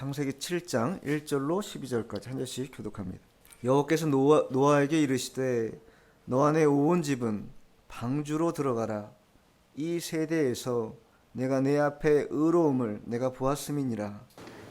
창세기 7장 1절로 12절까지 한 절씩 교독합니다. 여호와께서 노아에게 이르시되 너 안에 온 집은 방주로 들어가라. 이 세대에서 내가 내 앞에 의로움을 내가 보았음이니라.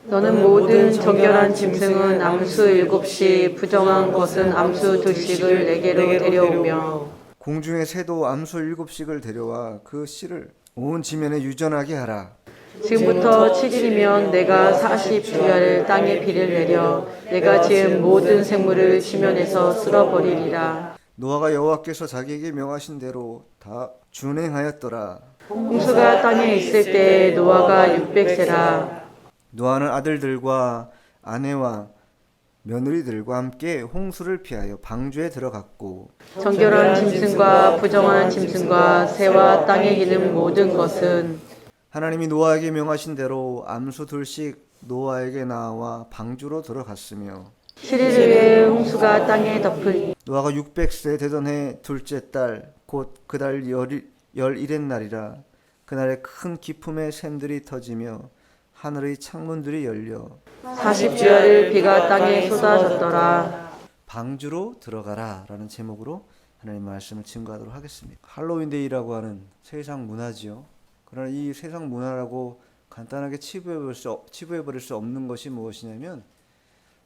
너는 모든 정결한 짐승은 암수 7씩 부정한 것은 암수 2씩을 내게로 데려오며 공중의 새도 암수 7씩을 데려와 그 씨를 온 지면에 유전하게 하라. 지금부터 7일이면 내가 40주야를 땅에 비를 내려 내가 지은 모든 생물을 지면에서 쓸어버리리라. 노아가 여호와께서 자기에게 명하신 대로 다 준행하였더라. 홍수가 땅에 있을 때 노아가 600세라. 노아는 아들들과 아내와 며느리들과 함께 홍수를 피하여 방주에 들어갔고 정결한 짐승과 부정한 짐승과 새와 땅에 기는 모든 것은 하나님이 노아에게 명하신 대로 암수 2씩 노아에게 나와 방주로 들어갔으며 7일 후에 홍수가 땅에 덮을 노아가 600세 되던 해 둘째 달 곧 그달 열일의 날이라. 그날에 큰 기품의 샘들이 터지며 하늘의 창문들이 열려 40주야를 비가 땅에 쏟아졌더라. 방주로 들어가라 라는 제목으로 하나님 말씀을 증거하도록 하겠습니다. 할로윈데이라고 하는 세상 문화지요. 그러나 이 세상 문화라고 간단하게 치부해버릴 수 없는 것이 무엇이냐면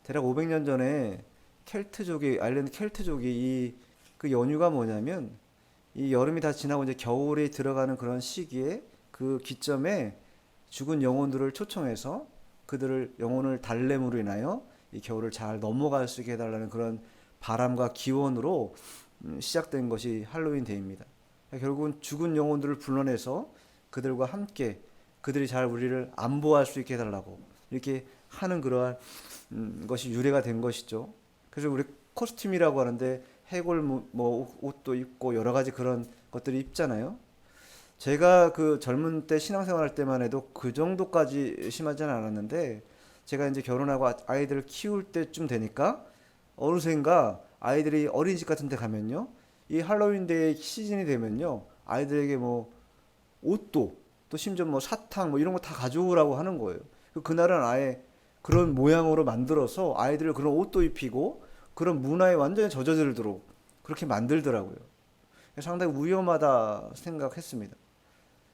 대략 500년 전에 아일랜드 켈트족이 그 연유가 뭐냐면 이 여름이 다 지나고 이제 겨울에 들어가는 그런 시기에 그 기점에 죽은 영혼들을 초청해서 그들을 영혼을 달램으로 인하여 이 겨울을 잘 넘어갈 수 있게 해달라는 그런 바람과 기원으로 시작된 것이 할로윈 데이입니다. 결국은 죽은 영혼들을 불러내서 그들과 함께 그들이 잘 우리를 안보할 수 있게 해달라고 이렇게 하는 그러한 것이 유래가 된 것이죠. 그래서 우리 코스튬이라고 하는데 해골 뭐 옷도 입고 여러 가지 그런 것들이 입잖아요. 제가 그 젊은 때 신앙생활 할 때만 해도 그 정도까지 심하지는 않았는데 제가 이제 결혼하고 아이들을 키울 때쯤 되니까 어느샌가 아이들이 어린이집 같은 데 가면요, 이 할로윈데이 시즌이 되면요 아이들에게 뭐 옷도 또 심지어 뭐 사탕 뭐 이런 거 다 가져오라고 하는 거예요. 그날은 아예 그런 모양으로 만들어서 아이들을 그런 옷도 입히고 그런 문화에 완전히 젖어들도록 그렇게 만들더라고요. 상당히 위험하다 생각했습니다.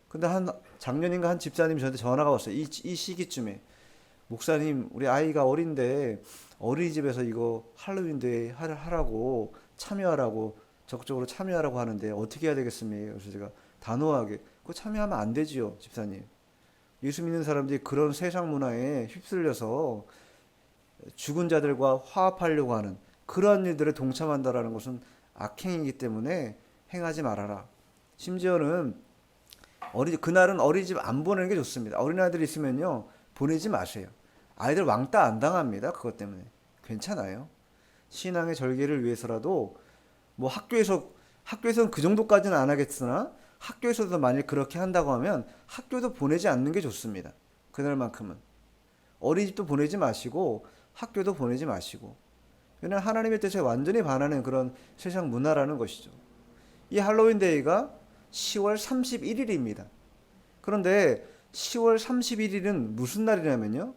근데 작년인가 한 집사님이 저한테 전화가 왔어요. 이 시기쯤에 목사님, 우리 아이가 어린데 어린이집에서 이거 할로윈데이 하라고 참여하라고 적극적으로 참여하라고 하는데 어떻게 해야 되겠습니까? 그래서 제가 단호하게 그거 참여하면 안 되지요, 집사님. 예수 믿는 사람들이 그런 세상 문화에 휩쓸려서 죽은 자들과 화합하려고 하는 그러한 일들에 동참한다라는 것은 악행이기 때문에 행하지 말아라. 심지어는 그날은 어린이집 안 보내는 게 좋습니다. 어린아이들이 있으면요 보내지 마세요. 아이들 왕따 안 당합니다. 그것 때문에 괜찮아요. 신앙의 절개를 위해서라도 뭐 학교에서는 그 정도까지는 안 하겠으나 학교에서도 만약 그렇게 한다고 하면 학교도 보내지 않는 게 좋습니다. 그날만큼은 어린이집도 보내지 마시고 학교도 보내지 마시고, 왜냐하면 하나님의 뜻에 완전히 반하는 그런 세상 문화라는 것이죠. 이 할로윈데이가 10월 31일입니다. 그런데 10월 31일은 무슨 날이냐면요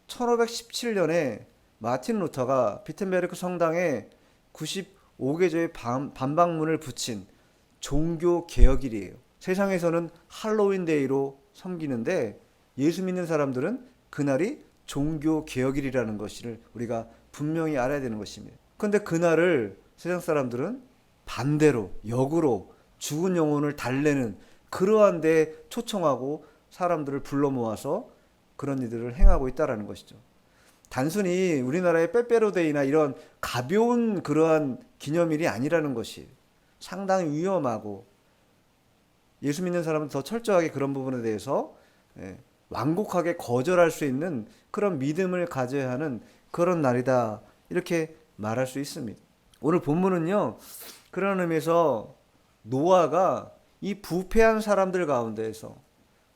1517년에 마틴 루터가 비텐베르크 성당에 95개조의 반박문을 붙인 종교 개혁일이에요. 세상에서는 할로윈데이로 섬기는데 예수 믿는 사람들은 그날이 종교 개혁일이라는 것을 우리가 분명히 알아야 되는 것입니다. 그런데 그날을 세상 사람들은 반대로 역으로 죽은 영혼을 달래는 그러한 데 초청하고 사람들을 불러 모아서 그런 일들을 행하고 있다는 것이죠. 단순히 우리나라의 빼빼로데이나 이런 가벼운 그러한 기념일이 아니라는 것이 상당히 위험하고 예수 믿는 사람은 더 철저하게 그런 부분에 대해서 완곡하게 거절할 수 있는 그런 믿음을 가져야 하는 그런 날이다, 이렇게 말할 수 있습니다. 오늘 본문은요 그런 의미에서 노아가 이 부패한 사람들 가운데에서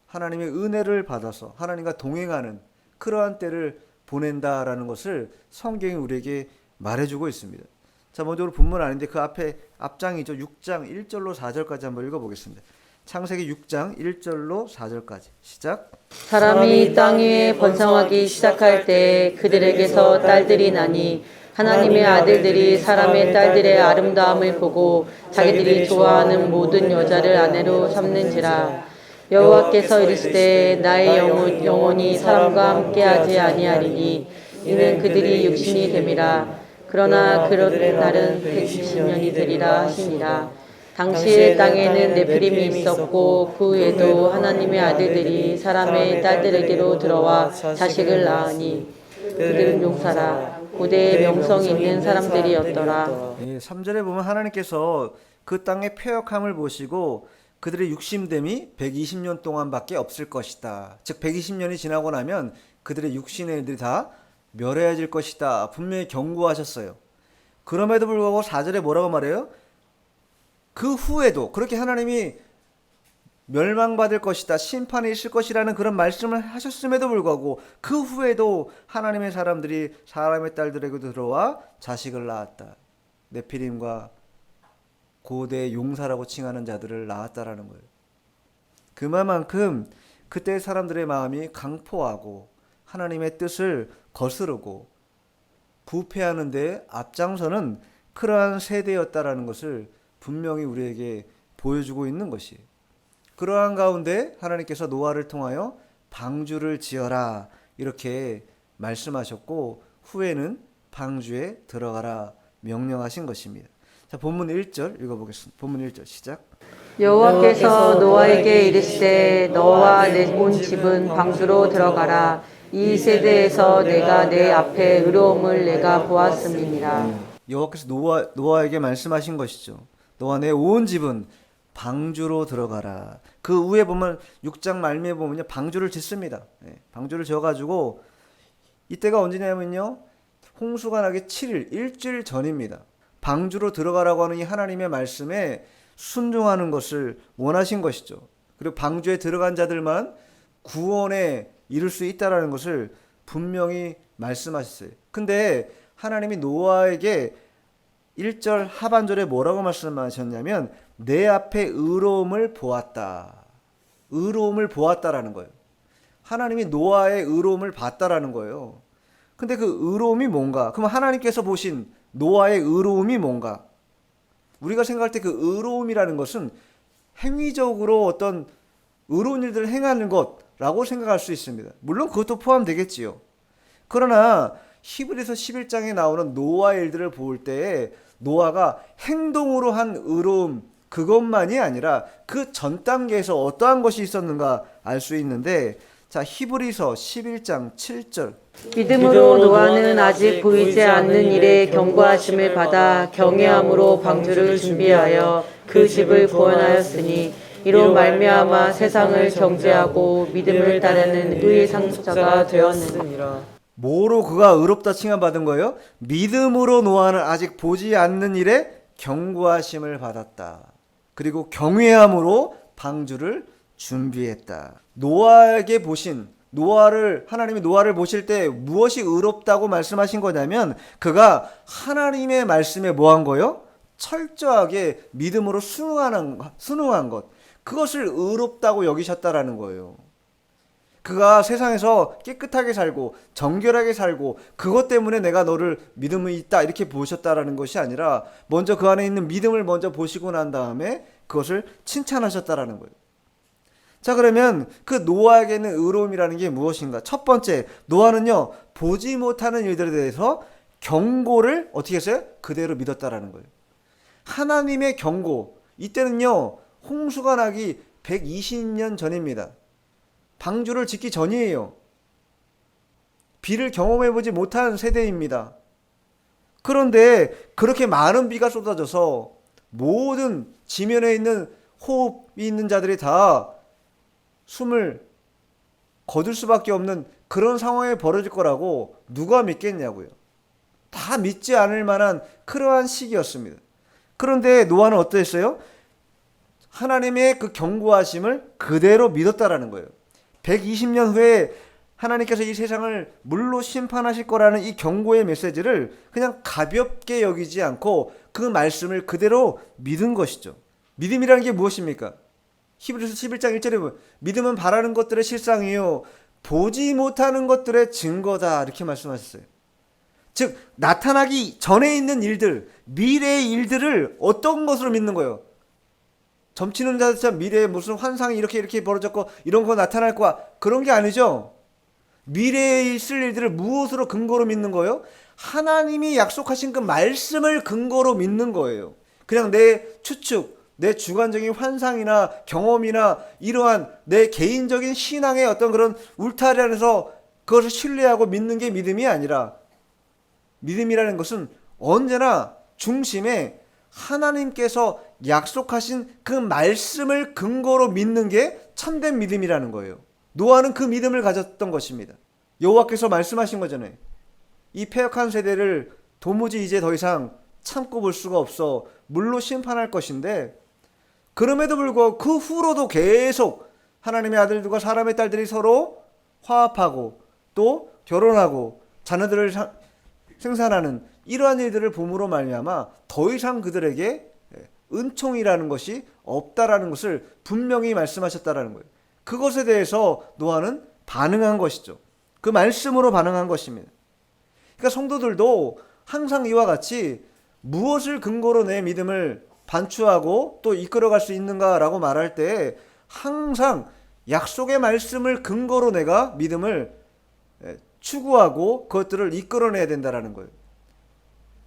하나님의 은혜를 받아서 하나님과 동행하는 그러한 때를 보낸다라는 것을 성경이 우리에게 말해주고 있습니다. 자, 먼저 오늘 본문 아닌데 그 앞에 앞장이죠. 6장 1절로 4절까지 한번 읽어보겠습니다. 창세기 6장 1절로 4절까지 시작. 사람이 땅 위에 번성하기 시작할 때 그들에게서 딸들이 나니 하나님의 아들들이 사람의 딸들의 아름다움을 보고 자기들이 좋아하는 모든 여자를 아내로 삼는지라. 여호와께서 이르시되 나의 영혼이 사람과 함께하지 아니하리니 이는 그들이 육신이 됨이라. 그러나 그런 날은 120년이 되리라 하시니라. 당시의 땅에는 네피림이 있었고 그 후에도 하나님의 아들들이 사람의 딸들에게로 들어와 자식을 낳으니 그들은 용사라 고대의 명성이 있는 사람들이었더라. 3절에 보면 하나님께서 그 땅의 패역함을 보시고 그들의 육신됨이 120년 동안밖에 없을 것이다. 즉 120년이 지나고 나면 그들의 육신의 일들이 다 멸해질 것이다. 분명히 경고하셨어요. 그럼에도 불구하고 4절에 뭐라고 말해요? 그 후에도 그렇게 하나님이 멸망받을 것이다, 심판이 있을 것이라는 그런 말씀을 하셨음에도 불구하고 그 후에도 하나님의 사람들이 사람의 딸들에게 들어와 자식을 낳았다. 네피림과 고대 용사라고 칭하는 자들을 낳았다라는 거예요. 그만큼 그때 사람들의 마음이 강포하고 하나님의 뜻을 거스르고 부패하는 데 앞장서는 그러한 세대였다라는 것을 분명히 우리에게 보여주고 있는 것이. 그러한 가운데 하나님께서 노아를 통하여 방주를 지어라 이렇게 말씀하셨고 후에는 방주에 들어가라 명령하신 것입니다. 자, 본문 1절 읽어보겠습니다. 본문 1절 시작. 여호와께서 노아에게 이르시되 너와 내 온 집은 방주로 들어가라. 이 세대에서 내가 내 앞에 의로움을 내가 보았음이니라. 여호와께서 노아에게 말씀하신 것이죠. 너와 내 온 집은 방주로 들어가라. 그 후에 보면 6장 말미에 보면요 방주를 짓습니다. 방주를 지어가지고 이때가 언제냐면요 홍수가 나기 7일 일주일 전입니다. 방주로 들어가라고 하는 이 하나님의 말씀에 순종하는 것을 원하신 것이죠. 그리고 방주에 들어간 자들만 구원에 이를 수 있다라는 것을 분명히 말씀하셨어요. 근데 하나님이 노아에게 1절 하반절에 뭐라고 말씀하셨냐면 내 앞에 의로움을 보았다. 의로움을 보았다라는 거예요. 하나님이 노아의 의로움을 봤다라는 거예요. 근데 그 의로움이 뭔가? 그럼 하나님께서 보신 노아의 의로움이 뭔가? 우리가 생각할 때 그 의로움이라는 것은 행위적으로 어떤 의로운 일들을 행하는 것라고 생각할 수 있습니다. 물론 그것도 포함되겠지요. 그러나 히브리서 11장에 나오는 노아의 일들을 볼 때 노아가 행동으로 한 의로움 그것만이 아니라 그 전 단계에서 어떠한 것이 있었는가 알 수 있는데 자 히브리서 11장 7절 믿음으로 노아는 아직 보이지 않는 일에 경고하심을 받아 경외함으로 방주를 준비하여 그 집을 구원하였으니 이로 말미암아 세상을 정죄하고 믿음을 따르는 의의 상속자가 되었느니라. 뭐로 그가 의롭다 칭함받은 거예요? 믿음으로 노아는 아직 보지 않는 일에 경고하심을 받았다. 그리고 경외함으로 방주를 준비했다. 노아에게 보신 하나님이 노아를 보실 때 무엇이 의롭다고 말씀하신 거냐면 그가 하나님의 말씀에 뭐한 거요? 철저하게 믿음으로 순응한 것. 그것을 의롭다고 여기셨다라는 거예요. 그가 세상에서 깨끗하게 살고 정결하게 살고 그것 때문에 내가 너를 믿음이 있다 이렇게 보셨다라는 것이 아니라 먼저 그 안에 있는 믿음을 먼저 보시고 난 다음에 그것을 칭찬하셨다라는 거예요. 자 그러면 그 노아에게는 의로움이라는 게 무엇인가? 첫 번째 노아는요 보지 못하는 일들에 대해서 경고를 어떻게 했어요? 그대로 믿었다라는 거예요. 하나님의 경고 이때는요 홍수가 나기 120년 전입니다. 방주를 짓기 전이에요. 비를 경험해보지 못한 세대입니다. 그런데 그렇게 많은 비가 쏟아져서 모든 지면에 있는 호흡이 있는 자들이 다 숨을 거둘 수밖에 없는 그런 상황이 벌어질 거라고 누가 믿겠냐고요. 다 믿지 않을 만한 그러한 시기였습니다. 그런데 노아는 어떠했어요? 하나님의 그 경고하심을 그대로 믿었다라는 거예요. 120년 후에 하나님께서 이 세상을 물로 심판하실 거라는 이 경고의 메시지를 그냥 가볍게 여기지 않고 그 말씀을 그대로 믿은 것이죠. 믿음이라는 게 무엇입니까? 히브리서 11장 1절에 보면 믿음은 바라는 것들의 실상이요 보지 못하는 것들의 증거다 이렇게 말씀하셨어요. 즉 나타나기 전에 있는 일들, 미래의 일들을 어떤 것으로 믿는 거예요? 점치는 자처럼 미래에 무슨 환상이 이렇게 벌어졌고 이런 거 나타날 거야, 그런 게 아니죠. 미래에 있을 일들을 무엇으로 근거로 믿는 거예요? 하나님이 약속하신 그 말씀을 근거로 믿는 거예요. 그냥 내 추측, 내 주관적인 환상이나 경험이나 이러한 내 개인적인 신앙의 어떤 그런 울타리 안에서 그것을 신뢰하고 믿는 게 믿음이 아니라, 믿음이라는 것은 언제나 중심에 하나님께서 약속하신 그 말씀을 근거로 믿는 게 참된 믿음이라는 거예요. 노아는 그 믿음을 가졌던 것입니다. 여호와께서 말씀하신 거잖아요. 이 패역한 세대를 도무지 이제 더 이상 참고 볼 수가 없어 물로 심판할 것인데, 그럼에도 불구하고 그 후로도 계속 하나님의 아들들과 사람의 딸들이 서로 화합하고 또 결혼하고 자녀들을 생산하는 이러한 일들을 봄으로 말미암아 더 이상 그들에게 은총이라는 것이 없다라는 것을 분명히 말씀하셨다라는 거예요. 그것에 대해서 노아는 반응한 것이죠. 그 말씀으로 반응한 것입니다. 그러니까 성도들도 항상 이와 같이 무엇을 근거로 내 믿음을 반추하고 또 이끌어갈 수 있는가라고 말할 때 항상 약속의 말씀을 근거로 내가 믿음을 추구하고 그것들을 이끌어내야 된다라는 거예요.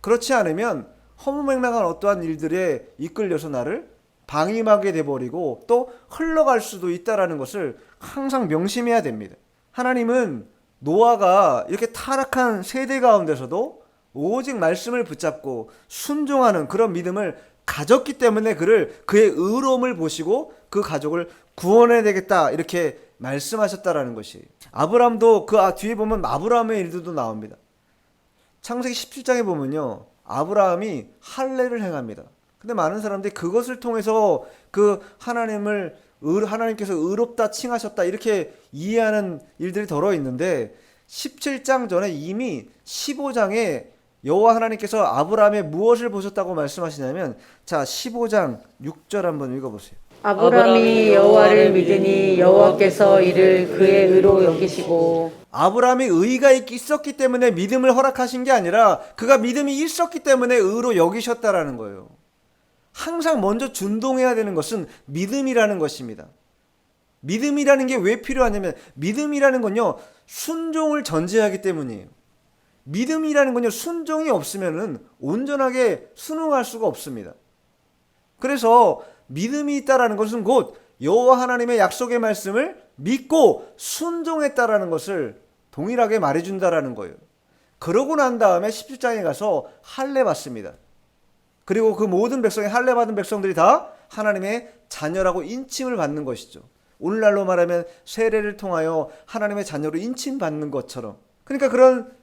그렇지 않으면 허무맹랑한 어떠한 일들에 이끌려서 나를 방임하게 돼버리고 또 흘러갈 수도 있다라는 것을 항상 명심해야 됩니다. 하나님은 노아가 이렇게 타락한 세대 가운데서도 오직 말씀을 붙잡고 순종하는 그런 믿음을 가졌기 때문에 그의 의로움을 보시고 그 가족을 구원해야 되겠다 이렇게 말씀하셨다라는 것이. 아브라함도 그 뒤에 보면 아브라함의 일들도 나옵니다. 창세기 17장에 보면요, 아브라함이 할례를 행합니다. 근데 많은 사람들이 그것을 통해서 그 하나님께서 의롭다 칭하셨다 이렇게 이해하는 일들이 덜어 있는데, 17장 전에 이미 15장에 여호와 하나님께서 아브라함에 무엇을 보셨다고 말씀하시냐면, 자 15장 6절 한번 읽어보세요. 아브라함이 여호와를 믿으니 여호와께서 이를 그의 의로 여기시고. 아브라함이 의가 있었기 때문에 믿음을 허락하신 게 아니라 그가 믿음이 있었기 때문에 의로 여기셨다라는 거예요. 항상 먼저 준동해야 되는 것은 믿음이라는 것입니다. 믿음이라는 게 왜 필요하냐면, 믿음이라는 건요 순종을 전제하기 때문이에요. 믿음이라는 건요 순종이 없으면은 온전하게 순응할 수가 없습니다. 그래서 믿음이 있다라는 것은 곧 여호와 하나님의 약속의 말씀을 믿고 순종했다라는 것을 동일하게 말해준다라는 거예요. 그러고 난 다음에 17장에 가서 할례 받습니다. 그리고 그 모든 백성이 할례 받은 백성들이 다 하나님의 자녀라고 인칭을 받는 것이죠. 오늘날로 말하면 세례를 통하여 하나님의 자녀로 인칭받는 것처럼. 그러니까 그런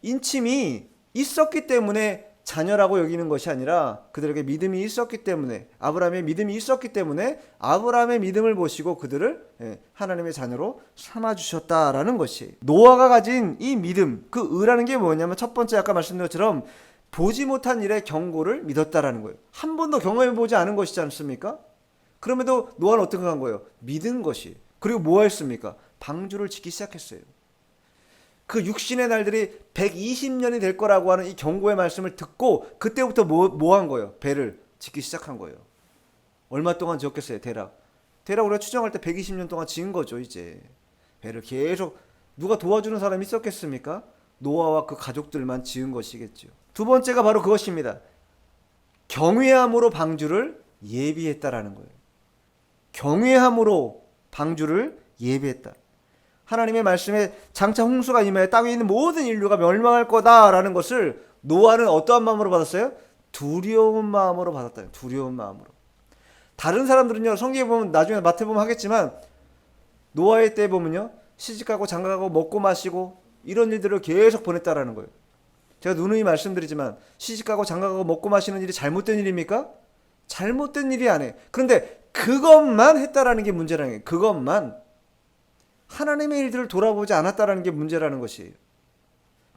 인침이 있었기 때문에 자녀라고 여기는 것이 아니라 그들에게 믿음이 있었기 때문에, 아브라함의 믿음이 있었기 때문에 아브라함의 믿음을 보시고 그들을 하나님의 자녀로 삼아주셨다라는 것이. 노아가 가진 이 믿음, 그 의라는 게 뭐냐면 첫 번째 아까 말씀드린 것처럼 보지 못한 일의 경고를 믿었다라는 거예요. 한 번도 경험해보지 않은 것이지 않습니까? 그럼에도 노아는 어떻게 한 거예요? 믿은 것이. 그리고 뭐 했습니까? 방주를 짓기 시작했어요. 그 육신의 날들이 120년이 될 거라고 하는 이 경고의 말씀을 듣고 그때부터 뭐 한 거예요? 배를 짓기 시작한 거예요. 얼마 동안 지었겠어요? 대략 우리가 추정할 때 120년 동안 지은 거죠. 이제 배를 계속 누가 도와주는 사람이 있었겠습니까? 노아와 그 가족들만 지은 것이겠죠. 두 번째가 바로 그것입니다. 경외함으로 방주를 예비했다라는 거예요. 경외함으로 방주를 예비했다. 하나님의 말씀에 장차 홍수가 임하여 땅에 있는 모든 인류가 멸망할 거다라는 것을 노아는 어떠한 마음으로 받았어요? 두려운 마음으로 받았다. 두려운 마음으로. 다른 사람들은요, 성경에 보면 나중에 마태복음 하겠지만 노아의 때 보면요, 시집가고 장가가고 먹고 마시고 이런 일들을 계속 보냈다라는 거예요. 제가 누누이 말씀드리지만 시집가고 장가가고 먹고 마시는 일이 잘못된 일입니까? 잘못된 일이 아니에요. 그런데 그것만 했다라는 게 문제라는 거예요. 그것만. 하나님의 일들을 돌아보지 않았다라는 게 문제라는 것이에요.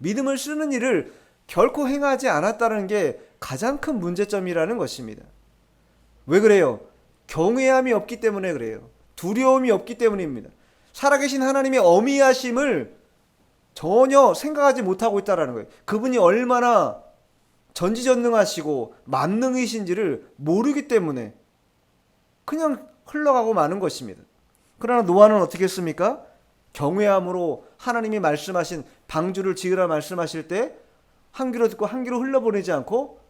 믿음을 쓰는 일을 결코 행하지 않았다는 게 가장 큰 문제점이라는 것입니다. 왜 그래요? 경외함이 없기 때문에 그래요. 두려움이 없기 때문입니다. 살아계신 하나님의 어미하심을 전혀 생각하지 못하고 있다는 거예요. 그분이 얼마나 전지전능하시고 만능이신지를 모르기 때문에 그냥 흘러가고 마는 것입니다. 그러나 노아는 어떻게 했습니까? 경외함으로 하나님이 말씀하신 방주를 지으라 말씀하실 때 한 귀로 듣고 한 귀로 흘려보내지 않고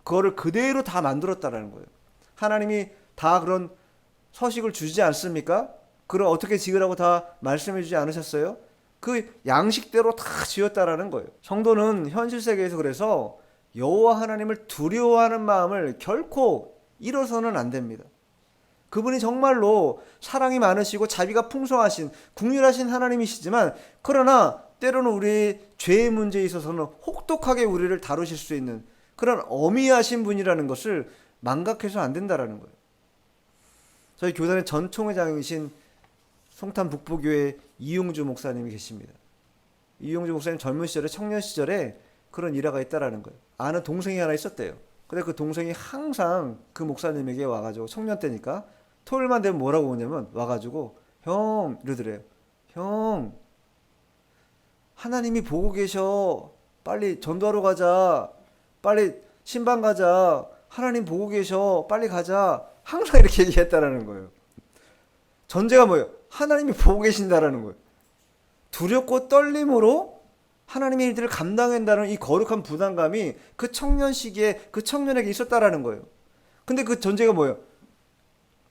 그거를 그대로 다 만들었다는 거예요. 하나님이 다 그런 서식을 주지 않습니까? 그럼 어떻게 지으라고 다 말씀해 주지 않으셨어요? 그 양식대로 다 지었다라는 거예요. 성도는 현실 세계에서 그래서 여호와 하나님을 두려워하는 마음을 결코 잃어서는 안 됩니다. 그분이 정말로 사랑이 많으시고 자비가 풍성하신 국률하신 하나님이시지만 그러나 때로는 우리의 죄의 문제에 있어서는 혹독하게 우리를 다루실 수 있는 그런 어미하신 분이라는 것을 망각해서 안 된다라는 거예요. 저희 교단의 전 총회장이신 송탄 북부교회 이용주 목사님이 계십니다. 이용주 목사님 젊은 시절에 청년 시절에 그런 일화가 있다라는 거예요. 아는 동생이 하나 있었대요. 근데 그 동생이 항상 그 목사님에게 와가지고 청년 때니까 토요일만 되면 뭐라고 오냐면 와가지고 형 이러더래요. 형 하나님이 보고 계셔. 빨리 전도하러 가자. 빨리 신방 가자. 하나님 보고 계셔. 빨리 가자. 항상 이렇게 얘기했다라는 거예요. 전제가 뭐예요? 하나님이 보고 계신다라는 거예요. 두렵고 떨림으로 하나님의 일들을 감당한다는 이 거룩한 부담감이 그 청년 시기에 그 청년에게 있었다라는 거예요. 근데 그 전제가 뭐예요?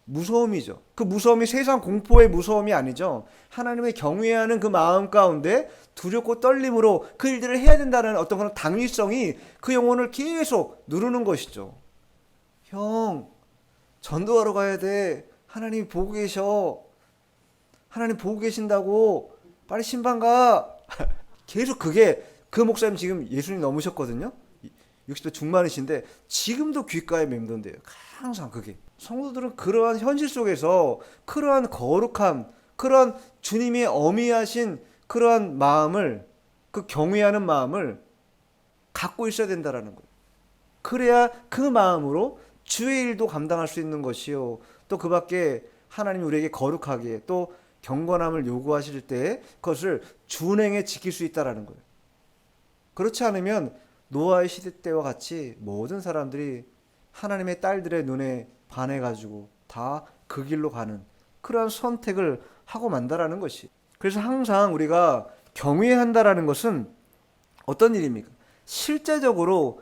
무서움이죠. 그 무서움이 세상 공포의 무서움이 아니죠. 하나님의 경외하는 그 마음 가운데 두렵고 떨림으로 그 일들을 해야 된다는 어떤 그런 당위성이 그 영혼을 계속 누르는 것이죠. 형, 전도하러 가야 돼. 하나님이 보고 계셔. 하나님 보고 계신다고. 빨리 신방 가. 계속 그게 그 목사님 지금 예수님 넘으셨거든요. 60대 중반이신데 지금도 귓가에 맴돈대요. 항상 그게. 성도들은 그러한 현실 속에서 그러한 거룩함, 그러한 주님의 어미하신 그러한 마음을, 그 경외하는 마음을 갖고 있어야 된다라는 거예요. 그래야 그 마음으로 주의 일도 감당할 수 있는 것이요. 또 그 밖에 하나님이 우리에게 거룩하게 또 경건함을 요구하실 때 그것을 준행에 지킬 수 있다라는 거예요. 그렇지 않으면 노아의 시대 때와 같이 모든 사람들이 하나님의 딸들의 눈에 반해가지고 다 그 길로 가는 그러한 선택을 하고 만다라는 것이. 그래서 항상 우리가 경외한다라는 것은 어떤 일입니까? 실제적으로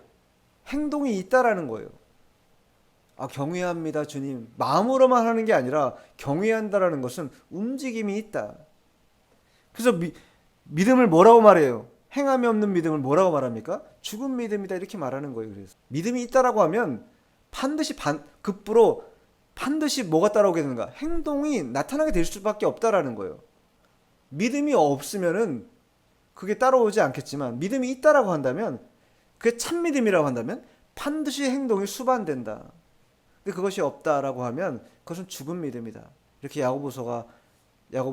행동이 있다라는 거예요. 아, 경외합니다, 주님. 마음으로만 하는 게 아니라 경외한다라는 것은 움직임이 있다. 그래서 믿음을 뭐라고 말해요? 행함이 없는 믿음을 뭐라고 말합니까? 죽은 믿음이다 이렇게 말하는 거예요. 그래서 믿음이 있다라고 하면 반드시 급부로 반드시 뭐가 따라오게 되는가? 행동이 나타나게 될 수밖에 없다라는 거예요. 믿음이 없으면은 그게 따라오지 않겠지만 믿음이 있다라고 한다면 그게 참 믿음이라고 한다면 반드시 행동이 수반된다. 근데 그것이 없다라고 하면 그것은 죽은 믿음이다. 이렇게 야고보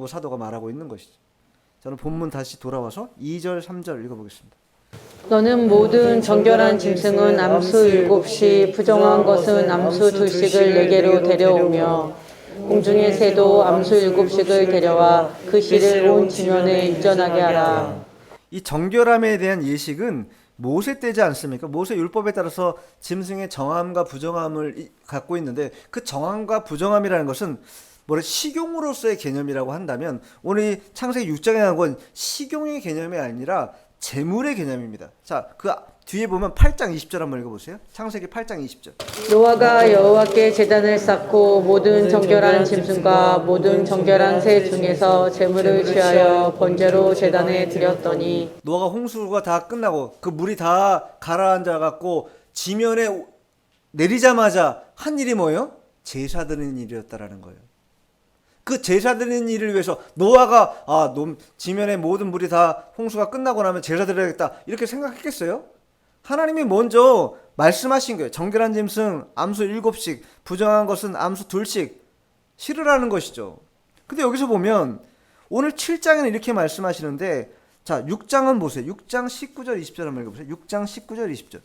사도가 말하고 있는 것이죠. 저는 본문 다시 돌아와서 2절 3절 읽어보겠습니다. 너는 모든 정결한 짐승은 암수 7씩 부정한 것은 암수 2씩을 내게로 데려오며 공중의 새도 암수 7씩을 데려와 그 씨를 온 지면에 입전하게 하라. 이 정결함에 대한 예식은 모세 때지 않습니까? 모세 율법에 따라서 짐승의 정함과 부정함을 갖고 있는데 그 정함과 부정함이라는 것은 식용으로서의 개념이라고 한다면 오늘 창세기 6장에 나온 건 식용의 개념이 아니라 재물의 개념입니다. 자, 그 뒤에 보면 8장 20절 한번 읽어보세요. 창세기 8장 20절. 노아가 여호와께 제단을 쌓고 모든 정결한 짐승과 모든 정결한 새 중에서 제물을 취하여 번제로 제단에 드렸더니 노아가 홍수가 다 끝나고 그 물이 다 가라앉아 갖고 지면에 내리자마자 한 일이 뭐예요? 제사 드리는 일이었다라는 거예요. 그 제사 드리는 일을 위해서 노아가 지면에 모든 물이 다 홍수가 끝나고 나면 제사 드려야겠다 이렇게 생각했겠어요? 하나님이 먼저 말씀하신 거예요. 정결한 짐승 암수 7씩 부정한 것은 암수 2씩 실으라는 것이죠. 근데 여기서 보면 오늘 7장에는 이렇게 말씀하시는데 자 6장은 보세요. 6장 19절 20절 한번 읽어보세요. 6장 19절 20절.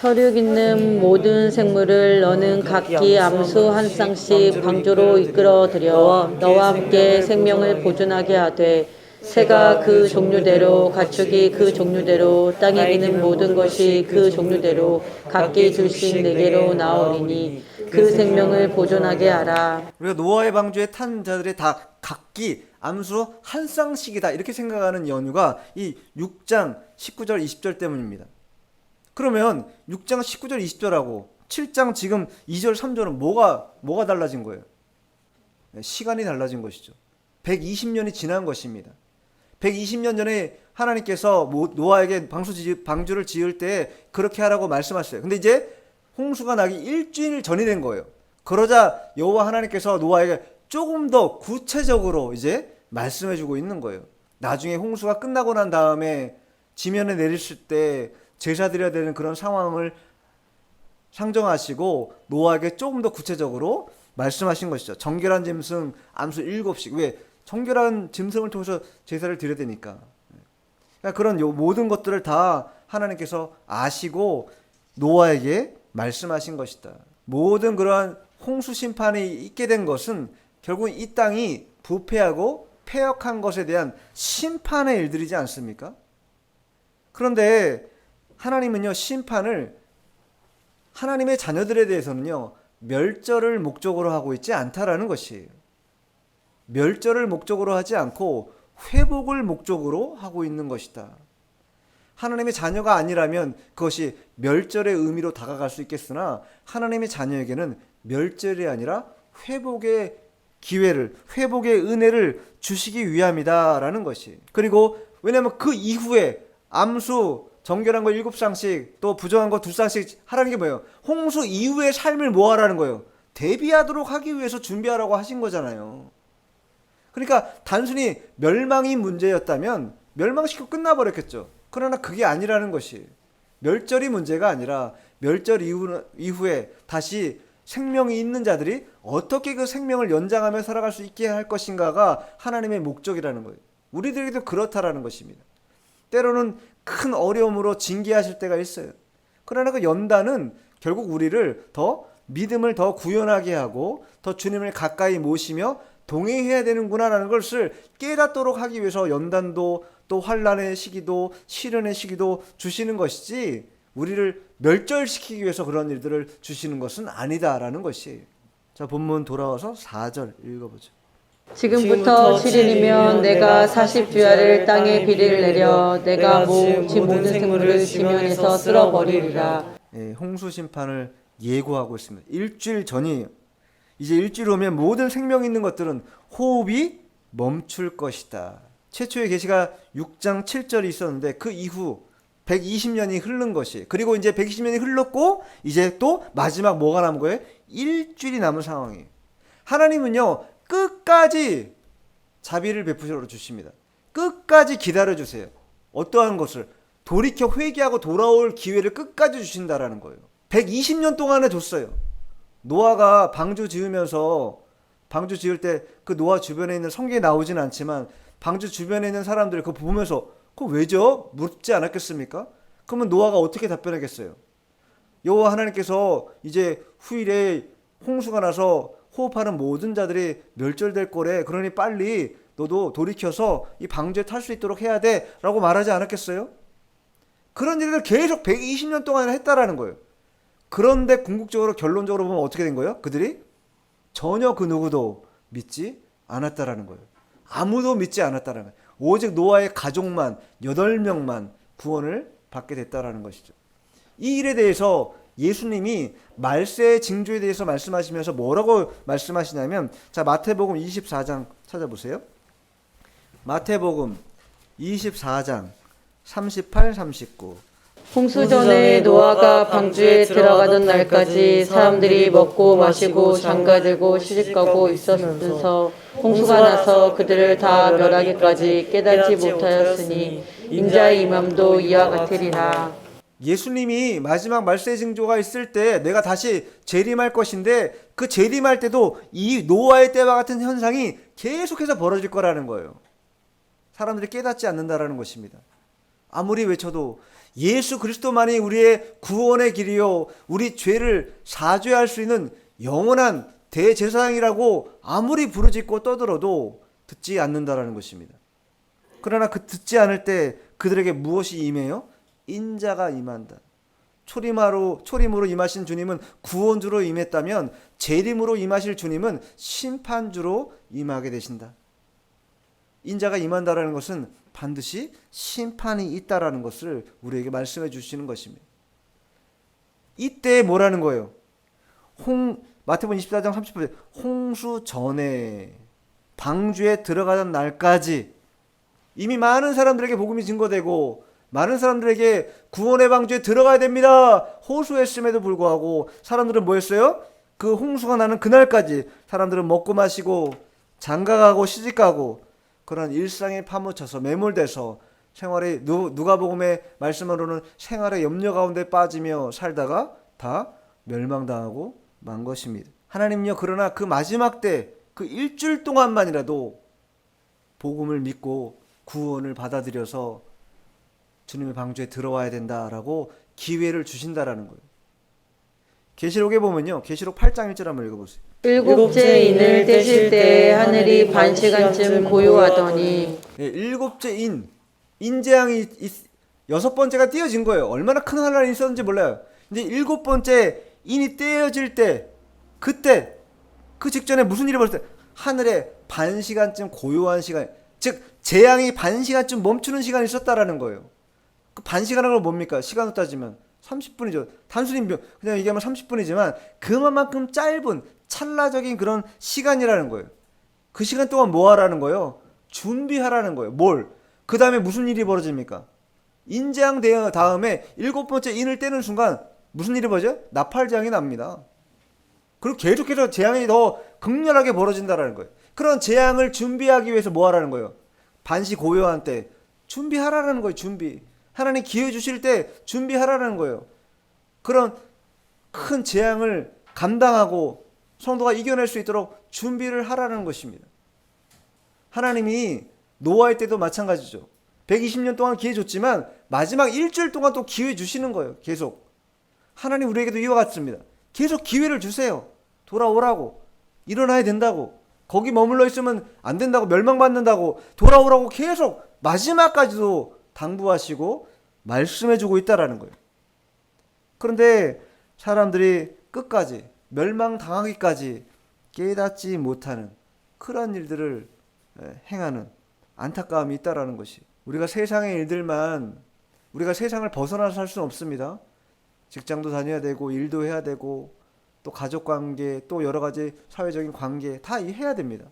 혈육 있는 모든 생물을 너는 각기 암수 한 쌍씩 방주로 이끌어 들여 너와 함께 생명을 보존하게 하되 새가 그 종류대로 가축이 그 종류대로 땅에 기는 모든 것이 그 종류대로 각기 둘씩 내게로 나오리니 그 생명을 보존하게 하라. 우리가 노아의 방주에 탄 자들이 다 각기 암수 한 쌍씩이다 이렇게 생각하는 연유가 이 6장 19절 20절 때문입니다. 그러면 6장 19절 20절하고 7장 지금 2절 3절은 뭐가 달라진 거예요? 시간이 달라진 것이죠. 120년이 지난 것입니다. 120년 전에 하나님께서 노아에게 방주를 지을 때 그렇게 하라고 말씀하셨어요. 근데 이제 홍수가 나기 일주일 전이 된 거예요. 그러자 여호와 하나님께서 노아에게 조금 더 구체적으로 이제 말씀해주고 있는 거예요. 나중에 홍수가 끝나고 난 다음에 지면에 내리실 때 제사 드려야 되는 그런 상황을 상정하시고 노아에게 조금 더 구체적으로 말씀하신 것이죠. 정결한 짐승 암수 7씩. 왜? 정결한 짐승을 통해서 제사를 드려야 되니까. 그러니까 그런 모든 것들을 다 하나님께서 아시고 노아에게 말씀하신 것이다. 모든 그러한 홍수 심판이 있게 된 것은 결국 이 땅이 부패하고 패역한 것에 대한 심판의 일들이지 않습니까? 그런데 하나님은요, 심판을 하나님의 자녀들에 대해서는요, 멸절을 목적으로 하고 있지 않다라는 것이에요. 멸절을 목적으로 하지 않고 회복을 목적으로 하고 있는 것이다. 하나님의 자녀가 아니라면 그것이 멸절의 의미로 다가갈 수 있겠으나 하나님의 자녀에게는 멸절이 아니라 회복의 기회를, 회복의 은혜를 주시기 위함이다라는 것이. 그리고 왜냐하면 그 이후에 암수 정결한 거 7쌍씩 또 부정한 거 2쌍씩 하라는 게 뭐예요? 홍수 이후의 삶을 뭐 하라는 거예요? 대비하도록 하기 위해서 준비하라고 하신 거잖아요. 그러니까 단순히 멸망이 문제였다면 멸망시키고 끝나버렸겠죠. 그러나 그게 아니라는 것이, 멸절이 문제가 아니라 멸절 이후에 다시 생명이 있는 자들이 어떻게 그 생명을 연장하며 살아갈 수 있게 할 것인가가 하나님의 목적이라는 거예요. 우리들에게도 그렇다라는 것입니다. 때로는 큰 어려움으로 징계하실 때가 있어요. 그러나 그 연단은 결국 우리를 더 믿음을 더 구현하게 하고 더 주님을 가까이 모시며 동행해야 되는구나라는 것을 깨닫도록 하기 위해서 연단도 또 환난의 시기도 시련의 시기도 주시는 것이지 우리를 멸절시키기 위해서 그런 일들을 주시는 것은 아니다라는 것이에요. 자, 본문 돌아와서 4절 읽어보죠. 지금부터 7일이면 내가 40주야를 땅에 비를 내려 내가 지 모든 생물을 지면에서 쓸어버리리라. 홍수 심판을 예고하고 있습니다. 일주일 전이에요. 이제 일주일 오면 모든 생명 있는 것들은 호흡이 멈출 것이다. 최초의 계시가 6장 7절이 있었는데 그 이후 120년이 흐른 것이, 그리고 이제 120년이 흘렀고 이제 또 마지막 뭐가 남은 거예요? 일주일이 남은 상황이에요. 하나님은요 끝까지 자비를 베푸셔 주십니다. 끝까지 기다려주세요. 어떠한 것을 돌이켜 회개하고 돌아올 기회를 끝까지 주신다라는 거예요. 120년 동안에 줬어요. 노아가 방주 지으면서, 방주 지을 때 그 노아 주변에 있는, 성경에 나오진 않지만 방주 주변에 있는 사람들 그거 보면서 그거 왜죠? 묻지 않았겠습니까? 그러면 노아가 어떻게 답변하겠어요? 여호와 하나님께서 이제 후일에 홍수가 나서 호흡하는 모든 자들이 멸절될 거래. 그러니 빨리 너도 돌이켜서 이 방주에 탈 수 있도록 해야 돼 라고 말하지 않았겠어요? 그런 일을 계속 120년 동안 했다라는 거예요. 그런데 궁극적으로 결론적으로 보면 어떻게 된 거예요? 그들이 전혀 그 누구도 믿지 않았다라는 거예요. 아무도 믿지 않았다라는 거예요. 오직 노아의 가족만 8명만 구원을 받게 됐다라는 것이죠. 이 일에 대해서 예수님이 말세의 징조에 대해서 말씀하시면서 뭐라고 말씀하시냐면, 자, 마태복음 24장 찾아보세요. 마태복음 24장 38, 39. 홍수 전에 노아가 방주에 들어가던 날까지 사람들이 먹고 마시고 장가들고 시집가고 있었으면서 홍수가 나서 그들을 다 멸하기까지 깨닫지 못하였으니 인자의 임함도 이와 같으리라. 예수님이 마지막 말세 징조가 있을 때 내가 다시 재림할 것인데 그 재림할 때도 이 노아의 때와 같은 현상이 계속해서 벌어질 거라는 거예요. 사람들이 깨닫지 않는다라는 것입니다. 아무리 외쳐도 예수 그리스도만이 우리의 구원의 길이요 우리 죄를 사죄할 수 있는 영원한 대제사장이라고 아무리 부르짖고 떠들어도 듣지 않는다라는 것입니다. 그러나 그 듣지 않을 때 그들에게 무엇이 임해요? 인자가 임한다. 초림으로 임하신 주님은 구원주로 임했다면 재림으로 임하실 주님은 심판주로 임하게 되신다. 인자가 임한다라는 것은 반드시 심판이 있다라는 것을 우리에게 말씀해 주시는 것입니다. 이때 뭐라는 거예요? 마태복음 24장 30절에 홍수 전에 방주에 들어가던 날까지 이미 많은 사람들에게 복음이 증거되고 많은 사람들에게 구원의 방주에 들어가야 됩니다. 호소했음에도 불구하고 사람들은 뭐 했어요? 그 홍수가 나는 그날까지 사람들은 먹고 마시고 장가가고 시집가고 그런 일상에 파묻혀서 매몰돼서 생활에 누가복음의 말씀으로는 생활의 염려 가운데 빠지며 살다가 다 멸망당하고 만 것입니다. 하나님요 그러나 그 마지막 때 그 일주일 동안만이라도 복음을 믿고 구원을 받아들여서 주님의 방주에 들어와야 된다라고 기회를 주신다라는 거예요. 계시록에 보면요. 계시록 8장 1절 한번 읽어보세요. 일곱째 인을 떼실 때 하늘이 반 시간쯤 고요하더니 일곱째 인재앙이 여섯 번째가 띄어진 거예요. 얼마나 큰 환란이 있었는지 몰라요. 근데 일곱 번째 인이 떼어질 때 그때 그 직전에 무슨 일이 벌어졌어요? 하늘에 반 시간쯤 고요한 시간, 즉 재앙이 반 시간쯤 멈추는 시간이 있었다라는 거예요. 그 반 시간은 건 뭡니까? 시간으로 따지면 30분이죠. 단순히 그냥 얘기하면 30분이지만 그만큼 짧은 찰나적인 그런 시간이라는 거예요. 그 시간 동안 뭐 하라는 거예요? 준비하라는 거예요. 뭘? 그 다음에 무슨 일이 벌어집니까? 인재앙 다음에 일곱 번째 인을 떼는 순간 무슨 일이 벌어져요? 나팔재앙이 납니다. 그리고 계속해서 재앙이 더 극렬하게 벌어진다라는 거예요. 그런 재앙을 준비하기 위해서 뭐 하라는 거예요? 반시 고요한 때 준비하라는 거예요. 준비. 하나님 기회 주실 때 준비하라는 거예요. 그런 큰 재앙을 감당하고 성도가 이겨낼 수 있도록 준비를 하라는 것입니다. 하나님이 노아의 때도 마찬가지죠. 120년 동안 기회 줬지만 마지막 일주일 동안 또 기회 주시는 거예요. 계속. 하나님 우리에게도 이와 같습니다. 계속 기회를 주세요. 돌아오라고. 일어나야 된다고. 거기 머물러 있으면 안 된다고. 멸망받는다고. 돌아오라고 계속 마지막까지도 당부하시고 말씀해주고 있다라는 거예요. 그런데 사람들이 끝까지 멸망당하기까지 깨닫지 못하는 그런 일들을 행하는 안타까움이 있다라는 것이, 우리가 세상의 일들만, 우리가 세상을 벗어나서 살 수는 없습니다. 직장도 다녀야 되고 일도 해야 되고 또 가족관계 또 여러 가지 사회적인 관계 다 해야 됩니다.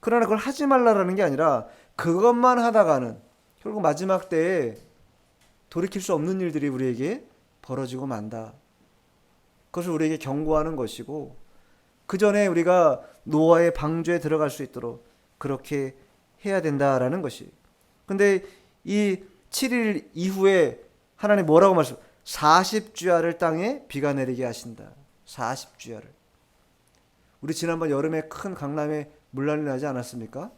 그러나 그걸 하지 말라라는 게 아니라 그것만 하다가는 결국 마지막 때에 돌이킬 수 없는 일들이 우리에게 벌어지고 만다. 그것을 우리에게 경고하는 것이고, 그 전에 우리가 노아의 방주에 들어갈 수 있도록 그렇게 해야 된다라는 것이. 근데 이 7일 이후에 하나님 뭐라고 말씀? 40주야를 땅에 비가 내리게 하신다. 40주야를. 우리 지난번 여름에 큰 강남에 물난리 나지 않았습니까?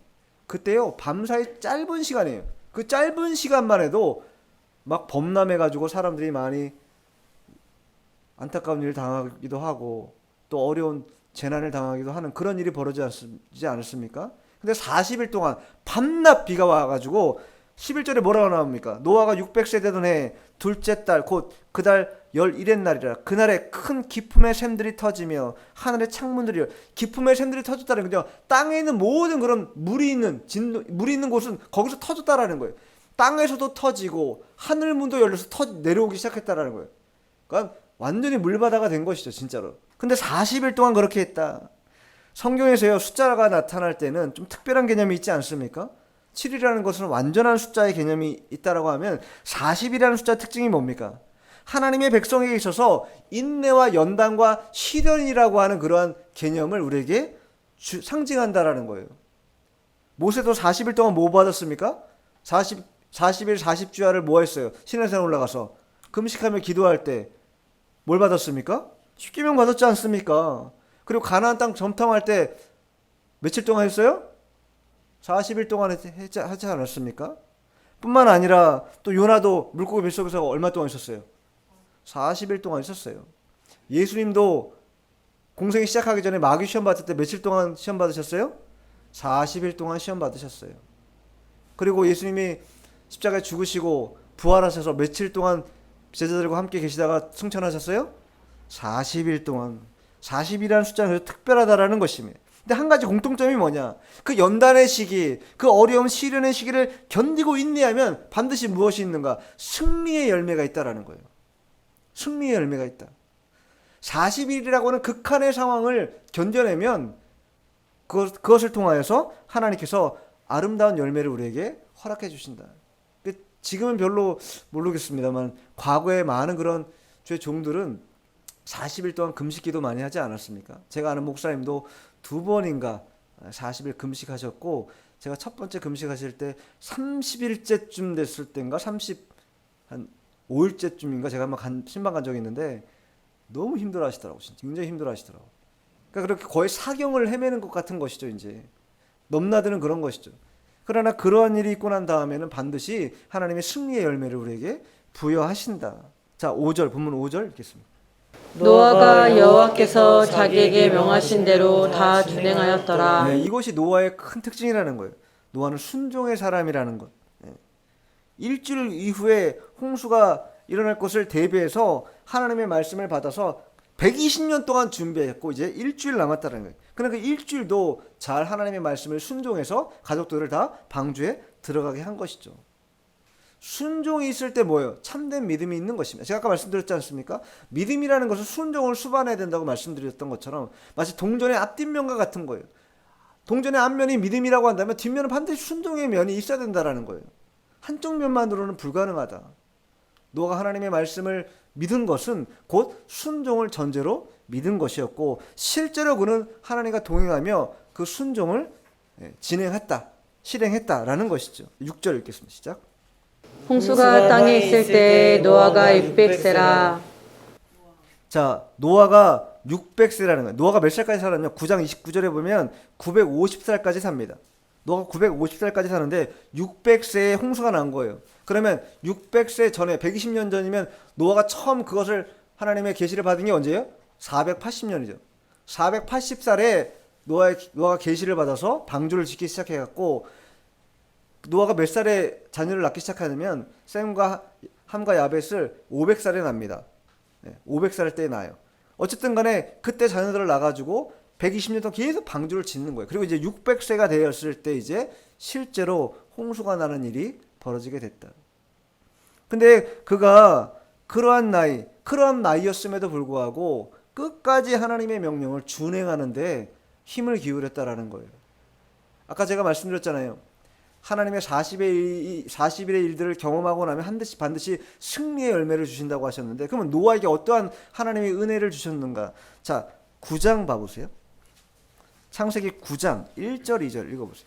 그때요 밤사이 짧은 시간이에요. 그 짧은 시간만 해도 막 범람해가지고 사람들이 많이 안타까운 일을 당하기도 하고 또 어려운 재난을 당하기도 하는 그런 일이 벌어지지 않았습니까? 근데 40일 동안 밤낮 비가 와가지고 11절에 뭐라고 나옵니까? 노아가 600세 되던 해 둘째 달 곧 그 달 11의 날이라. 그날에 큰 기품의 샘들이 터지며 하늘의 창문들이 기품의 샘들이 터졌다는 거죠. 땅에 있는 모든 그런 물이 있는 곳은 거기서 터졌다라는 거예요. 땅에서도 터지고 하늘 문도 열려서 내려오기 시작했다라는 거예요. 그러니까 완전히 물바다가 된 것이죠, 진짜로. 근데 40일 동안 그렇게 했다. 성경에서요 숫자가 나타날 때는 좀 특별한 개념이 있지 않습니까? 7이라는 것은 완전한 숫자의 개념이 있다라고 하면 40이라는 숫자의 특징이 뭡니까? 하나님의 백성에게 있어서 인내와 연단과 시련이라고 하는 그러한 개념을 우리에게 상징한다라는 거예요. 모세도 40일 동안 뭐 받았습니까? 40일 40주야를 뭐 했어요? 시내산 올라가서 금식하며 기도할 때 뭘 받았습니까? 십계명 받았지 않습니까? 그리고 가나안 땅 점령할 때 며칠 동안 했어요? 40일 동안 하지 않았습니까? 뿐만 아니라 또 요나도 물고기 뱃속에서 얼마 동안 있었어요? 40일 동안 있었어요. 예수님도 공생이 시작하기 전에 마귀 시험 받을 때 며칠 동안 시험 받으셨어요? 40일 동안 시험 받으셨어요. 그리고 예수님이 십자가에 죽으시고 부활하셔서 며칠 동안 제자들과 함께 계시다가 승천하셨어요? 40일 동안. 40이라는 숫자는 아주 특별하다라는 것입니다. 근데 한 가지 공통점이 뭐냐? 그 연단의 시기, 그 어려움 시련의 시기를 견디고 인내하면 반드시 무엇이 있는가? 승리의 열매가 있다라는 거예요. 승리의 열매가 있다. 40일이라고 하는 극한의 상황을 견뎌내면 그것을 통하여서 하나님께서 아름다운 열매를 우리에게 허락해 주신다. 지금은 별로 모르겠습니다만 과거에 많은 그런 주의 종들은 40일 동안 금식기도 많이 하지 않았습니까? 제가 아는 목사님도 2번인가 40일 금식하셨고, 제가 첫 번째 금식하실 때 30일째쯤 됐을 때인가 한 5일째쯤인가 제가 한번 신방 간 적이 있는데 너무 힘들어 하시더라고. 진짜 굉장히 힘들어 하시더라고. 그러니까 그렇게 거의 사경을 헤매는 것 같은 것이죠. 이제 넘나드는 그런 것이죠. 그러나 그러한 일이 있고 난 다음에는 반드시 하나님의 승리의 열매를 우리에게 부여하신다. 자, 5절 본문 5절 읽겠습니다. 노아가 여호와께서 자기에게 명하신 대로 다 준행하였더라. 네, 이것이 노아의 큰 특징이라는 거예요. 노아는 순종의 사람이라는 것. 네. 일주일 이후에 홍수가 일어날 것을 대비해서 하나님의 말씀을 받아서 120년 동안 준비했고 이제 일주일 남았다는 거예요. 그러니까 그 일주일도 잘 하나님의 말씀을 순종해서 가족들을 다 방주에 들어가게 한 것이죠. 순종이 있을 때 뭐예요? 참된 믿음이 있는 것입니다. 제가 아까 말씀드렸지 않습니까? 믿음이라는 것은 순종을 수반해야 된다고 말씀드렸던 것처럼 마치 동전의 앞뒷면과 같은 거예요. 동전의 앞면이 믿음이라고 한다면 뒷면은 반드시 순종의 면이 있어야 된다는 거예요. 한쪽 면만으로는 불가능하다. 노아가 하나님의 말씀을 믿은 것은 곧 순종을 전제로 믿은 것이었고, 실제로 그는 하나님과 동행하며 그 순종을 진행했다, 실행했다라는 것이죠. 6절 읽겠습니다. 시작. 홍수가 땅에 있을 때 노아가 600세라. 자, 노아가 600세라는 거예요. 노아가 몇 살까지 살았냐? 9장 29절에 보면 950살까지 삽니다. 노아가 950살까지 사는데 600세에 홍수가 난 거예요. 그러면 600세 전에 120년 전이면 노아가 처음 그것을 하나님의 계시를 받은 게 언제예요? 480년이죠. 480살에 노아가 계시를 받아서 방주를 짓기 시작해갖고, 노아가 몇 살에 자녀를 낳기 시작하냐면 셈과 함과 야벳을 500살에 납니다. 500살 때에 낳아요. 어쨌든 간에 그때 자녀들을 낳아가지고 120년 동안 계속 방주를 짓는 거예요. 그리고 이제 600세가 되었을 때 이제 실제로 홍수가 나는 일이 벌어지게 됐다. 근데 그가 그러한 나이였음에도 불구하고 끝까지 하나님의 명령을 준행하는데 힘을 기울였다라는 거예요. 아까 제가 말씀드렸잖아요. 하나님의 40일의 일들을 경험하고 나면 반드시 승리의 열매를 주신다고 하셨는데, 그러면 노아에게 어떠한 하나님의 은혜를 주셨는가? 자, 9장 봐보세요. 창세기 9장 1절 2절 읽어보세요.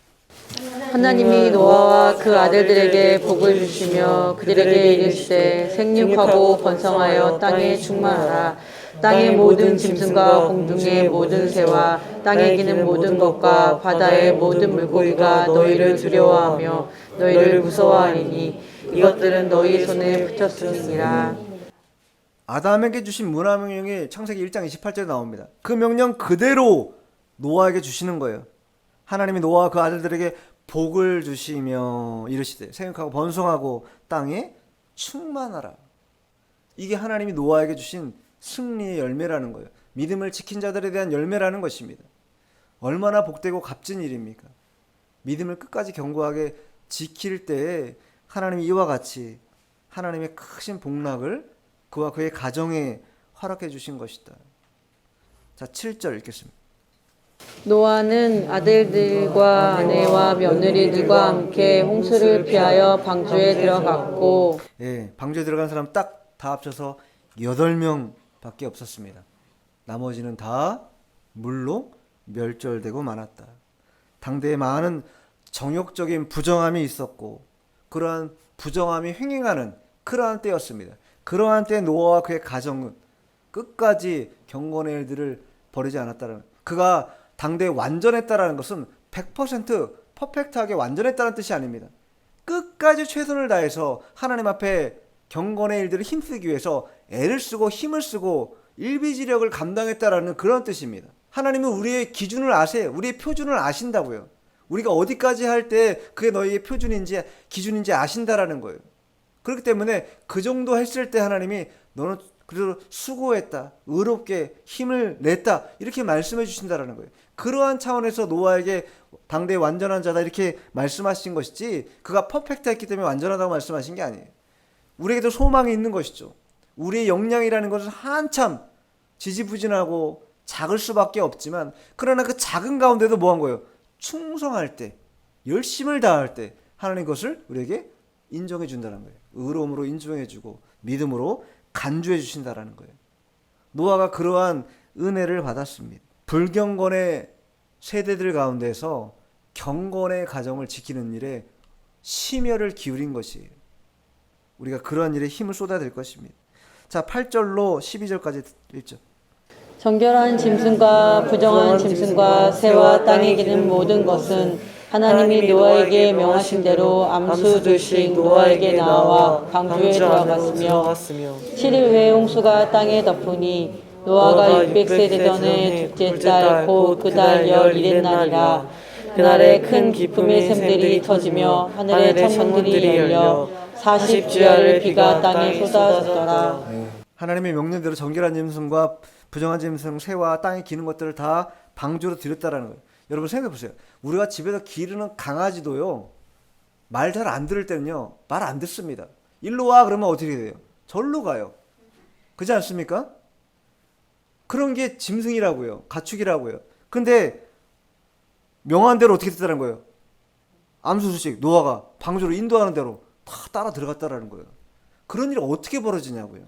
하나님이 노아와 그 아들들에게 복을 주시며 그들에게 이르시되 생육하고 번성하여 땅에 충만하라. 땅의 모든 짐승과 공중의 모든 새와 땅에 기는 모든 것과 바다의 모든 물고기가 너희를 두려워하며 너희를 무서워하리니 이것들은 너희 손에 붙였음이니라. 아담에게 주신 문화 명령이 창세기 1장 28절에 나옵니다. 그 명령 그대로 노아에게 주시는 거예요. 하나님이 노아와 그 아들들에게 복을 주시며 이르시되 생육하고 번성하고 땅에 충만하라. 이게 하나님이 노아에게 주신 승리의 열매라는 거예요. 믿음을 지킨 자들에 대한 열매라는 것입니다. 얼마나 복되고 값진 일입니까? 믿음을 끝까지 견고하게 지킬 때에 하나님이 이와 같이 하나님의 크신 복락을 그와 그의 가정에 허락해 주신 것이다. 자, 7절 읽겠습니다. 노아는 아들들과 아내와 며느리들과 함께 홍수를 피하여 방주에 들어갔고, 방주에 들어간 사람 딱 다 합쳐서 8명 밖에 없었습니다. 나머지는 다 물로 멸절되고 말았다. 당대에 많은 정욕적인 부정함이 있었고, 그러한 부정함이 횡행하는 그러한 때였습니다. 그러한 때 노아와 그의 가정은 끝까지 경건의 일들을 벌이지 않았다는, 그가 당대에 완전했다라는 것은 100% 퍼펙트하게 완전했다는 뜻이 아닙니다. 끝까지 최선을 다해서 하나님 앞에 경건의 일들을 힘쓰기 위해서 애를 쓰고 힘을 쓰고 일비지력을 감당했다라는 그런 뜻입니다. 하나님은 우리의 기준을 아세요. 우리의 표준을 아신다고요. 우리가 어디까지 할 때 그게 너희의 표준인지 기준인지 아신다라는 거예요. 그렇기 때문에 그 정도 했을 때 하나님이 너는 그래도 수고했다, 의롭게 힘을 냈다 이렇게 말씀해 주신다라는 거예요. 그러한 차원에서 노아에게 당대의 완전한 자다 이렇게 말씀하신 것이지 그가 퍼펙트했기 때문에 완전하다고 말씀하신 게 아니에요. 우리에게도 소망이 있는 것이죠. 우리의 역량이라는 것은 한참 지지부진하고 작을 수밖에 없지만 그러나 그 작은 가운데도 뭐한 거예요? 충성할 때, 열심을 다할 때 하나님 그것을 우리에게 인정해 준다는 거예요. 의로움으로 인정해 주고 믿음으로 간주해 주신다라는 거예요. 노아가 그러한 은혜를 받았습니다. 불경건의 세대들 가운데서 경건의 가정을 지키는 일에 심혈을 기울인 것이에요. 우리가 그러한 일에 힘을 쏟아야 될 것입니다. 자, 8절로 12절까지 읽죠. 정결한 짐승과 부정한 짐승과 새와 땅에 기는 모든 것은 하나님이 노아에게 명하신 대로 암수 둘씩 노아에게 나와 방주에 들어갔으며 7일 후에 홍수가 땅에 덮으니 노아가 600세 되던 해 둘째 달 곧 그 달 11일 날이라. 그날에 큰 기쁨의 샘들이 터지며 하늘의 창문들이 열려 40주야를 비가 땅에 쏟아졌더라. 하나님의 명령대로 정결한 짐승과 부정한 짐승, 새와 땅에 기는 것들을 다 방주로 들였다라는 거예요. 여러분 생각해 보세요. 우리가 집에서 기르는 강아지도요. 말 잘 안 들을 때는요. 말 안 듣습니다. 일로 와 그러면 어떻게 돼요? 절로 가요. 그렇지 않습니까? 그런 게 짐승이라고요. 가축이라고요. 근데 명한 대로 어떻게 됐다는 거예요? 암수수식 노아가 방주로 인도하는 대로 다 따라 들어갔다라는 거예요. 그런 일이 어떻게 벌어지냐고요.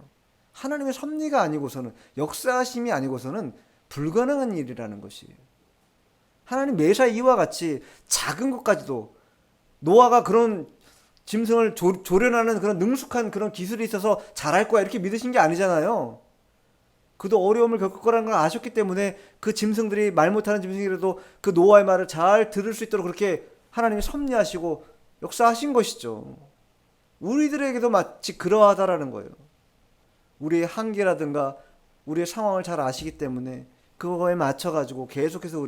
하나님의 섭리가 아니고서는 역사하심이 아니고서는 불가능한 일이라는 것이에요. 하나님 매사 이와 같이 작은 것까지도 노아가 그런 짐승을 조련하는 그런 능숙한 그런 기술이 있어서 잘할 거야 이렇게 믿으신 게 아니잖아요. 그도 어려움을 겪을 거라는 걸 아셨기 때문에 그 짐승들이 말 못하는 짐승이라도 그 노아의 말을 잘 들을 수 있도록 그렇게 하나님이 섭리하시고 역사하신 것이죠. 우리들에게도 마치 그러하다라는 거예요. 우리의 한계라든가 우리의 상황을 잘 아시기 때문에 그거에 맞춰가지고 계속해서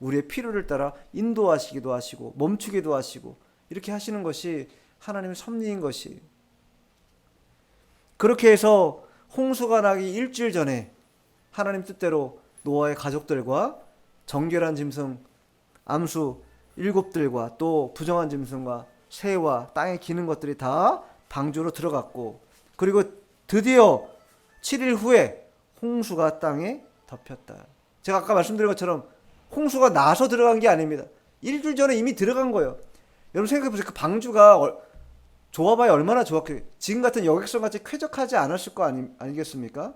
우리의 필요를 따라 인도하시기도 하시고 멈추기도 하시고 이렇게 하시는 것이 하나님의 섭리인 것이. 그렇게 해서 홍수가 나기 일주일 전에 하나님 뜻대로 노아의 가족들과 정결한 짐승 암수 7들과 또 부정한 짐승과 새와 땅에 기는 것들이 다 방주로 들어갔고 그리고 드디어 7일 후에 홍수가 땅에 덮였다. 제가 아까 말씀드린 것처럼 홍수가 나서 들어간 게 아닙니다. 일주일 전에 이미 들어간 거예요. 여러분 생각해보세요. 그 방주가 좋아봐야 얼마나 좋았겠어요. 지금 같은 여객선 같이 쾌적하지 않았을 거 아니겠습니까?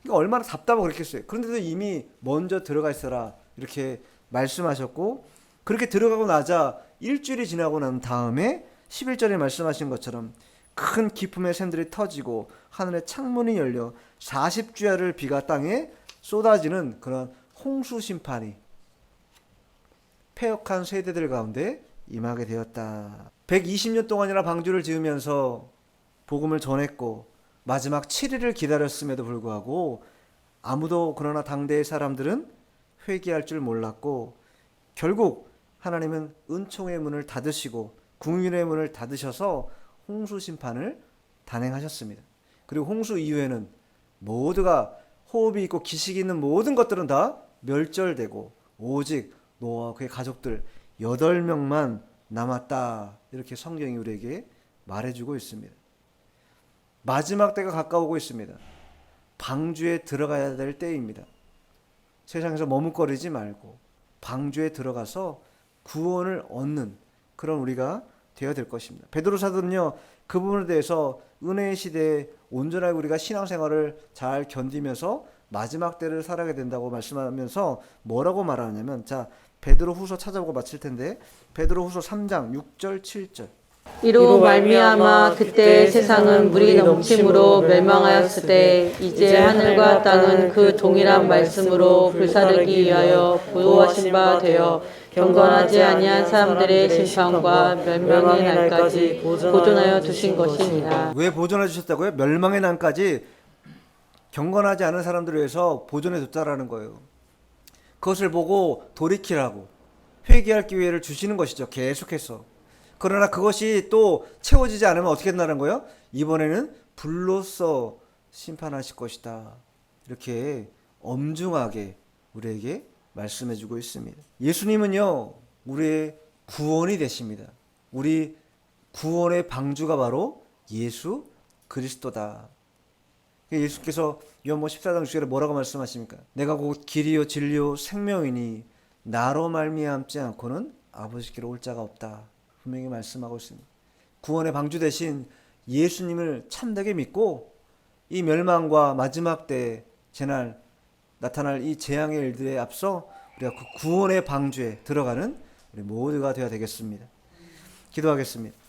그러니까 얼마나 답답하고 그랬겠어요. 그런데도 이미 먼저 들어가 있어라 이렇게 말씀하셨고 그렇게 들어가고 나자 일주일이 지나고 난 다음에 11절에 말씀하신 것처럼 큰 기쁨의 샘들이 터지고 하늘의 창문이 열려 40주야를 비가 땅에 쏟아지는 그런 홍수 심판이 패역한 세대들 가운데 임하게 되었다. 120년 동안이나 방주를 지으면서 복음을 전했고 마지막 7일을 기다렸음에도 불구하고 아무도 그러나 당대의 사람들은 회개할 줄 몰랐고 결국 하나님은 은총의 문을 닫으시고 국민의 문을 닫으셔서 홍수 심판을 단행하셨습니다. 그리고 홍수 이후에는 모두가 호흡이 있고 기식이 있는 모든 것들은 다 멸절되고 오직 노아와 그의 가족들 8명만 남았다. 이렇게 성경이 우리에게 말해주고 있습니다. 마지막 때가 가까우고 있습니다. 방주에 들어가야 될 때입니다. 세상에서 머뭇거리지 말고 방주에 들어가서 구원을 얻는 그런 우리가 되어야 될 것입니다. 베드로 사도는요. 그 부분에 대해서 은혜의 시대에 온전하게 우리가 신앙생활을 잘 견디면서 마지막 때를 살아가게 된다고 말씀하면서 뭐라고 말하냐면 자 베드로 후서 찾아보고 마칠 텐데 베드로 후서 3장 6절 7절 이로 말미암아 그때 세상은 물이 넘침으로 멸망하였으되 이제 하늘과 땅은 그 동일한 말씀으로 불사르기 위하여 보호하신 바 되어 경건하지 아니한 사람들의 심판과 멸망의 날까지 보존하여 두신 것이니라. 왜 보존해 주셨다고요? 멸망의 날까지 경건하지 않은 사람들을 위해서 보존해 뒀다라는 거예요. 그것을 보고 돌이키라고 회개할 기회를 주시는 것이죠. 계속해서. 그러나 그것이 또 채워지지 않으면 어떻게 된다는 거예요? 이번에는 불로써 심판하실 것이다. 이렇게 엄중하게 우리에게 말씀해 주고 있습니다. 예수님은요, 우리의 구원이 되십니다. 우리 구원의 방주가 바로 예수 그리스도다. 예수께서 요한복음 14장 6절에 뭐라고 말씀하십니까? 내가 곧 길이요 진리요 생명이니 나로 말미암지 않고는 아버지께로 올 자가 없다. 분명히 말씀하고 있습니다. 구원의 방주 대신 예수님을 참되게 믿고 이 멸망과 마지막 때 재날 나타날 이 재앙의 일들에 앞서 우리가 그 구원의 방주에 들어가는 우리 모두가 되어야 되겠습니다. 기도하겠습니다.